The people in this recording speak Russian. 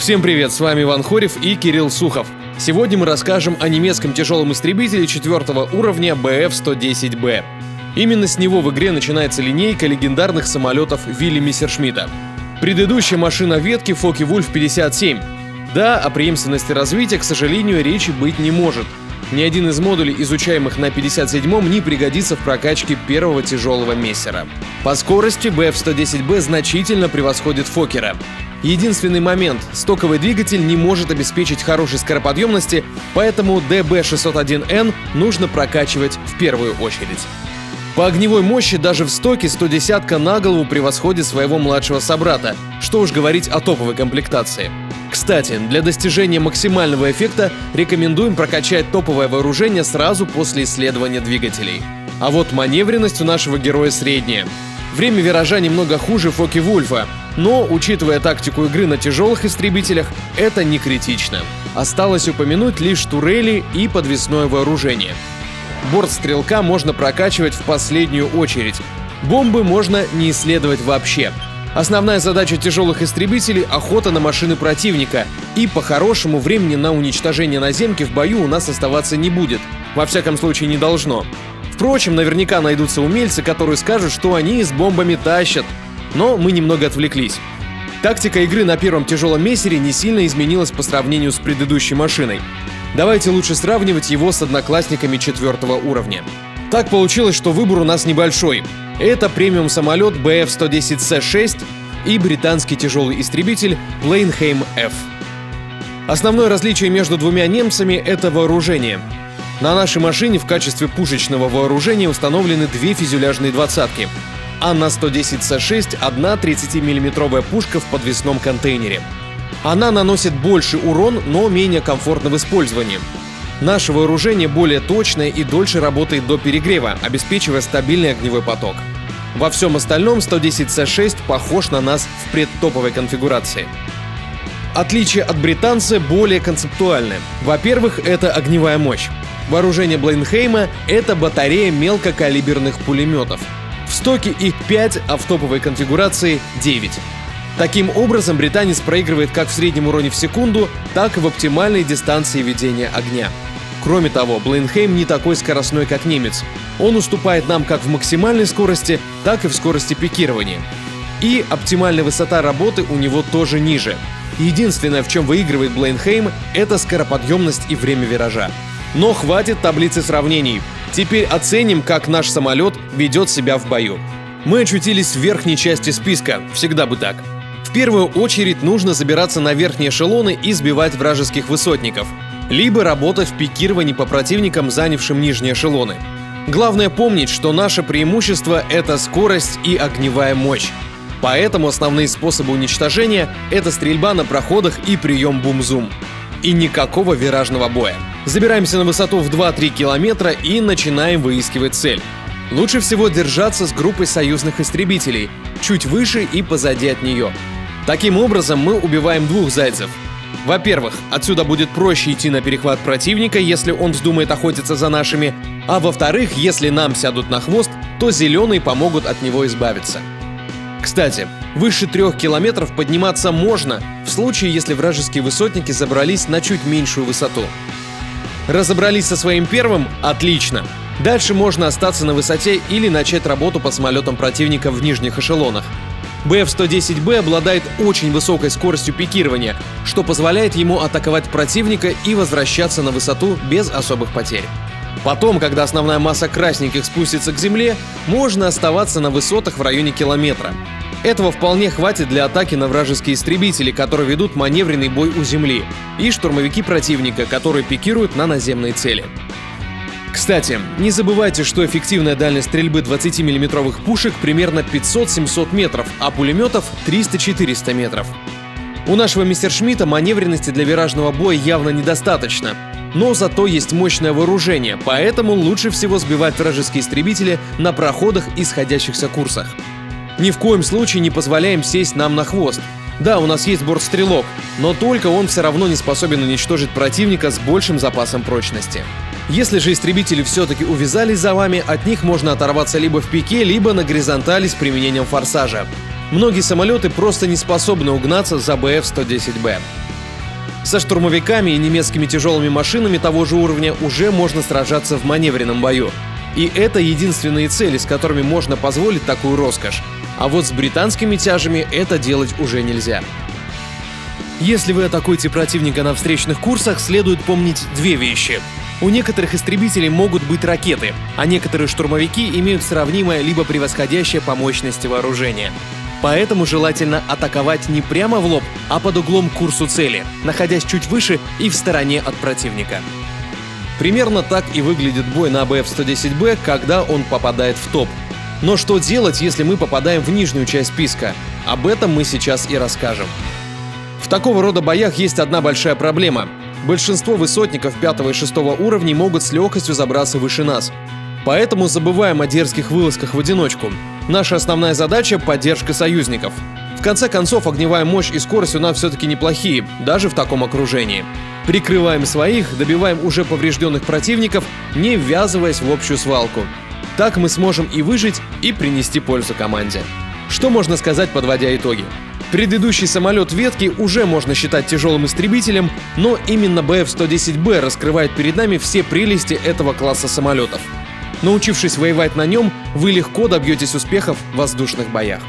Всем привет, с вами Иван Хорев и Кирилл Сухов. Сегодня мы расскажем о немецком тяжелом истребителе 4 уровня Bf-110B. Именно с него в игре начинается линейка легендарных самолетов Вилли Мессершмитта. Предыдущая машина ветки Фокке-Вульф 57. Да, о преемственности развития, к сожалению, речи быть не может. Ни один из модулей, изучаемых на 57-м, не пригодится в прокачке первого тяжелого мессера. По скорости Bf-110B значительно превосходит Фоккера. Единственный момент — стоковый двигатель не может обеспечить хорошей скороподъемности, поэтому DB601N нужно прокачивать в первую очередь. По огневой мощи даже в стоке 110-ка на голову превосходит своего младшего собрата, что уж говорить о топовой комплектации. Кстати, для достижения максимального эффекта рекомендуем прокачать топовое вооружение сразу после исследования двигателей. А вот маневренность у нашего героя средняя. Время виража немного хуже Фокке-Вульфа, но, учитывая тактику игры на тяжелых истребителях, это не критично. Осталось упомянуть лишь турели и подвесное вооружение. Борт стрелка можно прокачивать в последнюю очередь. Бомбы можно не исследовать вообще. Основная задача тяжелых истребителей — охота на машины противника, и по-хорошему времени на уничтожение наземки в бою у нас оставаться не будет. Во всяком случае, не должно. Впрочем, наверняка найдутся умельцы, которые скажут, что они с бомбами тащат. Но мы немного отвлеклись. Тактика игры на первом тяжелом мессере не сильно изменилась по сравнению с предыдущей машиной. Давайте лучше сравнивать его с одноклассниками 4 уровня. Так получилось, что выбор у нас небольшой. Это премиум-самолет Bf-110C6 и британский тяжелый истребитель Blenheim F. Основное различие между двумя немцами — это вооружение. На нашей машине в качестве пушечного вооружения установлены две фюзеляжные двадцатки, а на 110C6 одна 30-мм пушка в подвесном контейнере. Она наносит больший урон, но менее комфортно в использовании. Наше вооружение более точное и дольше работает до перегрева, обеспечивая стабильный огневой поток. Во всем остальном 110C6 похож на нас в предтоповой конфигурации. Отличие от британца более концептуальное. Во-первых, это огневая мощь. Вооружение Бленхейма — это батарея мелкокалиберных пулеметов. В стоке их 5, а в топовой конфигурации 9. Таким образом, британец проигрывает как в среднем уроне в секунду, так и в оптимальной дистанции ведения огня. Кроме того, Бленхейм не такой скоростной, как немец. Он уступает нам как в максимальной скорости, так и в скорости пикирования. И оптимальная высота работы у него тоже ниже. Единственное, в чем выигрывает Бленхейм, это скороподъемность и время виража. Но хватит таблицы сравнений. Теперь оценим, как наш самолет ведет себя в бою. Мы очутились в верхней части списка, всегда бы так. В первую очередь нужно забираться на верхние эшелоны и сбивать вражеских высотников, либо работать в пикировании по противникам, занявшим нижние эшелоны. Главное помнить, что наше преимущество — это скорость и огневая мощь. Поэтому основные способы уничтожения — это стрельба на проходах и прием бум-зум. И никакого виражного боя. Забираемся на высоту в 2-3 километра и начинаем выискивать цель. Лучше всего держаться с группой союзных истребителей, чуть выше и позади от нее. Таким образом, мы убиваем двух зайцев. Во-первых, отсюда будет проще идти на перехват противника, если он вздумает охотиться за нашими. А во-вторых, если нам сядут на хвост, то зеленые помогут от него избавиться. Кстати, выше 3 километров подниматься можно, в случае, если вражеские высотники забрались на чуть меньшую высоту. Разобрались со своим первым? Отлично! Дальше можно остаться на высоте или начать работу по самолетам противника в нижних эшелонах. Bf-110B обладает очень высокой скоростью пикирования, что позволяет ему атаковать противника и возвращаться на высоту без особых потерь. Потом, когда основная масса красненьких спустится к земле, можно оставаться на высотах в районе километра. Этого вполне хватит для атаки на вражеские истребители, которые ведут маневренный бой у земли, и штурмовики противника, которые пикируют на наземные цели. Кстати, не забывайте, что эффективная дальность стрельбы 20-мм пушек примерно 500-700 метров, а пулеметов 300-400 метров. У нашего Мессершмитта маневренности для виражного боя явно недостаточно. Но зато есть мощное вооружение, поэтому лучше всего сбивать вражеские истребители на проходах и сходящихся курсах. Ни в коем случае не позволяем сесть нам на хвост. Да, у нас есть бортстрелок, но только он все равно не способен уничтожить противника с большим запасом прочности. Если же истребители все-таки увязались за вами, от них можно оторваться либо в пике, либо на горизонтали с применением форсажа. Многие самолеты просто не способны угнаться за Bf-110B. Со штурмовиками и немецкими тяжелыми машинами того же уровня уже можно сражаться в маневренном бою. И это единственные цели, с которыми можно позволить такую роскошь. А вот с британскими тяжами это делать уже нельзя. Если вы атакуете противника на встречных курсах, следует помнить две вещи. У некоторых истребителей могут быть ракеты, а некоторые штурмовики имеют сравнимое либо превосходящее по мощности вооружение. Поэтому желательно атаковать не прямо в лоб, а под углом к курсу цели, находясь чуть выше и в стороне от противника. Примерно так и выглядит бой на БФ-110Б, когда он попадает в топ. Но что делать, если мы попадаем в нижнюю часть списка? Об этом мы сейчас и расскажем. В такого рода боях есть одна большая проблема. Большинство высотников 5 и 6 уровней могут с легкостью забраться выше нас. Поэтому забываем о дерзких вылазках в одиночку. Наша основная задача — поддержка союзников. В конце концов, огневая мощь и скорость у нас все-таки неплохие, даже в таком окружении. Прикрываем своих, добиваем уже поврежденных противников, не ввязываясь в общую свалку. Так мы сможем и выжить, и принести пользу команде. Что можно сказать, подводя итоги? Предыдущий самолет ветки уже можно считать тяжелым истребителем, но именно БФ-110Б раскрывает перед нами все прелести этого класса самолетов. Научившись воевать на нем, вы легко добьетесь успехов в воздушных боях.